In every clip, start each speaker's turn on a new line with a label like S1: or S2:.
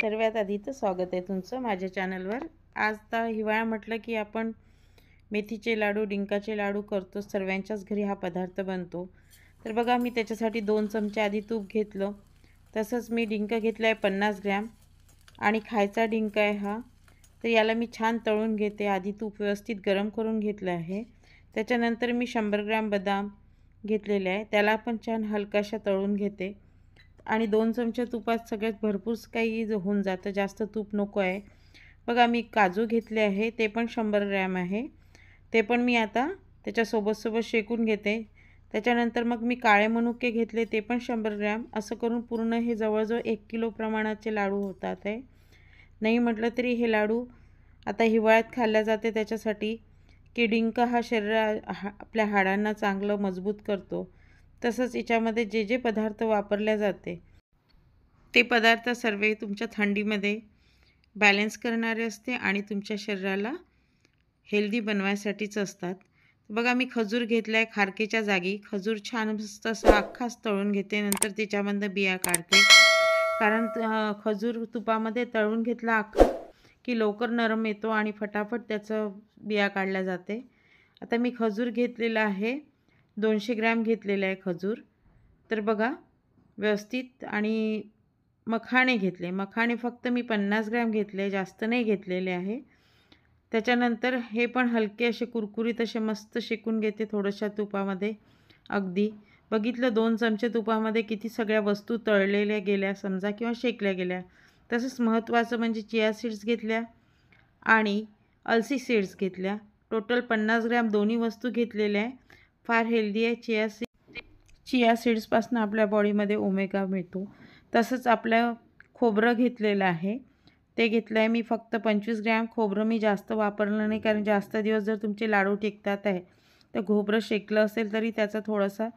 S1: सर्वात आधी तर स्वागत आहे तुमचं माझ्या चॅनलवर। आज तर हिवाळा म्हटलं की आपण मेथीचे लाडू, डिंकाचे लाडू करतो। सर्वांच्याच घरी हा पदार्थ बनतो। तर बघा, मी त्याच्यासाठी 2 चमचे आधी तूप घेतलं। तसंच मी डिंक घेतला आहे 50 ग्रॅम आणि खायचा डिंक आहे हा। तर याला मी छान तळून घेते। आधी तूप व्यवस्थित गरम करून घेतलं आहे। त्याच्यानंतर मी 100 ग्रॅम बदाम घेतलेले आहे, त्याला पण छान हलकाशा तळून घेते। आणि 2 चमचे तुपात सगळ्यात भरपूर काही होऊन जातं, जास्त तूप नको आहे। बघा, मी काजू घेतले आहे, ते पण 100 ग्रॅम आहे। ते पण मी आता त्याच्यासोबत शेकून घेते। त्याच्यानंतर मग मी काळे मनुके घेतले, ते पण 100 ग्रॅम। असं करून पूर्ण हे जवळजवळ 1 किलो प्रमाणाचे लाडू होतात आहे। नाही म्हटलं तरी हे लाडू आता हिवाळ्यात खाल्ले जाते, त्याच्यासाठी की डिंक हा आपल्या हाडांना चांगलं मजबूत करतो। तसंच याच्यामध्ये जे जे पदार्थ वापरले जाते ते पदार्थ सर्व तुमच्या थंडीमध्ये बॅलन्स करणारे असते आणि तुमच्या शरीराला हेल्दी बनवायसाठीच असतात। बघा, मी खजूर घेतला आहे खारकेच्या जागी। खजूर छान मस्त असा अख्खाच तळून घेते, नंतर त्याच्यामधनं बिया काढते। कारण खजूर तुपामध्ये तळून घेतला अख्खा की लवकर नरम येतो आणि फटाफट त्याचं बिया काढल्या जाते। आता मी खजूर घेतलेला आहे, 200 ग्रॅम घेतलेला आहे खजूर। तर बघा व्यवस्थित, आणि मखाणे घेतले। मखाणे फक्त मी 50 ग्रॅम घेतले, जास्त नाही घेतलेले आहे। त्याच्यानंतर हे पण हलके असे कुरकुरीत असे मस्त शेकून घेते थोड्याशा तुपामध्ये। अगदी बघितलं, 2 चमचे तुपामध्ये किती सगळ्या वस्तू तळलेल्या गेल्या समजा, किंवा शेकल्या गेल्या। तसंच महत्त्वाचं म्हणजे चिया सीड्स घेतल्या आणि अलसी सीड्स घेतल्या। टोटल 50 ग्रॅम दोन्ही वस्तू घेतलेल्या आहे। फार हेल्दी आहे चिया सीड्सपासून आपल्या बॉडीमध्ये ओमेगा मिळतो। तसंच आपलं खोबरं घेतलेलं आहे, ते घेतलं आहे मी फक्त 25 ग्रॅम। खोबरं मी जास्त वापरलं नाही, कारण जास्त दिवस जर तुमचे लाडू टिकतात आहे तर खोबरं शेकलं असेल तरी त्याचा थोडासा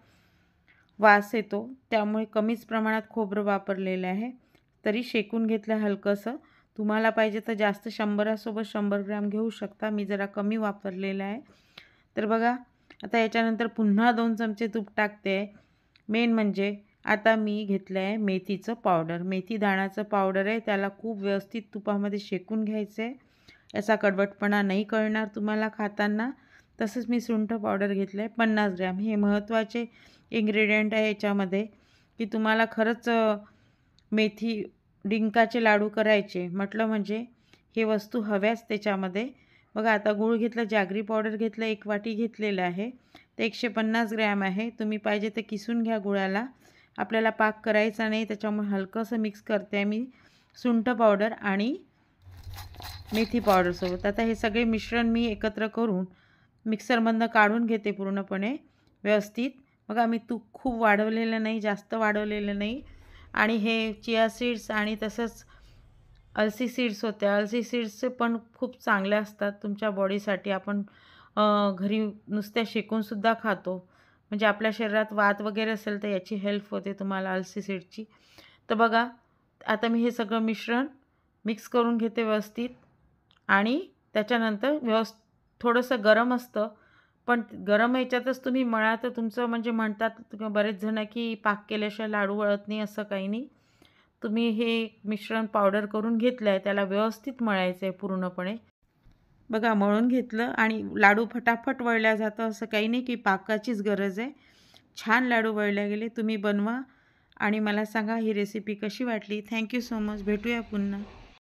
S1: वास येतो, त्यामुळे कमीच प्रमाणात खोबरं वापरलेलं आहे। तरी शेकून घेतलं हलकंसं। तुम्हाला पाहिजे तर जास्त 100सोबत 100 ग्रॅम घेऊ शकता, मी जरा कमी वापरलेलं आहे। तर बघा, आता याच्यानंतर पुन्हा 2 चमचे तूप टाकते आहे। मेन म्हणजे आता मी घेतलं आहे मेथीचं पावडर, मेथी दाण्याचं पावडर आहे। त्याला खूप व्यवस्थित तुपामध्ये शेकून घ्यायचं आहे, याचा कडवटपणा नाही कळणार तुम्हाला खाताना। तसंच मी सुंठ पावडर घेतलं आहे 50 ग्रॅम। हे महत्त्वाचे इन्ग्रेडियंट आहे याच्यामध्ये, की तुम्हाला खरंच मेथी डिंकाचे लाडू करायचे म्हटलं म्हणजे हे वस्तू हव्याच त्याच्यामध्ये। बघा, आता गूळ घेतलं, जॅगरी पावडर घेतलं, 1 वाटी घेतलेलं आहे, ते 150 ग्रॅम आहे। तुम्ही पाहिजे तर किसून घ्या गुळाला, आपल्याला पाक करायचा नाही, त्याच्यामुळे हलकंसं मिक्स करते आहे मी सुंठ पावडर आणि मेथी पावडरसोबत। आता हे सगळे मिश्रण मी एकत्र करून मिक्सरमधनं काढून घेते पूर्णपणे व्यवस्थित। बघा, मी तूप खूप वाढवलेलं नाही, जास्त वाढवलेलं नाही। आणि हे चिया सीड्स आणि तसंच अलसी सीड्स होते, अलसी सीड्सचे पण खूप चांगले असतात तुमच्या बॉडीसाठी। आपण घरी नुसत्या शेकूनसुद्धा खातो, म्हणजे आपल्या शरीरात वात वगैरे असेल तर याची हेल्प होते तुम्हाला अलसी सीडची। तर बघा, आता मी हे सगळं मिश्रण मिक्स करून घेते व्यवस्थित, आणि त्याच्यानंतर थोडंसं गरम असतं, पण गरम ह्याच्यातच तुम्ही मळा तर तुमचं, म्हणजे म्हणतात बरेच जण की पाक केल्याशिवाय लाडू वळत नाही, असं काही नाही। तुम्ही हे मिश्रण पावडर करून घेतलं आहे, त्याला व्यवस्थित मळायचं आहे पूर्णपणे। बघा, मळून घेतलं आणि लाडू फटाफट वळल्या जातं, असं काही नाही की पाकाचीच गरज आहे। छान लाडू वळल्या गेले। तुम्ही बनवा आणि मला सांगा ही रेसिपी कशी वाटली। Thank you so much. भेटूया पुन्हा।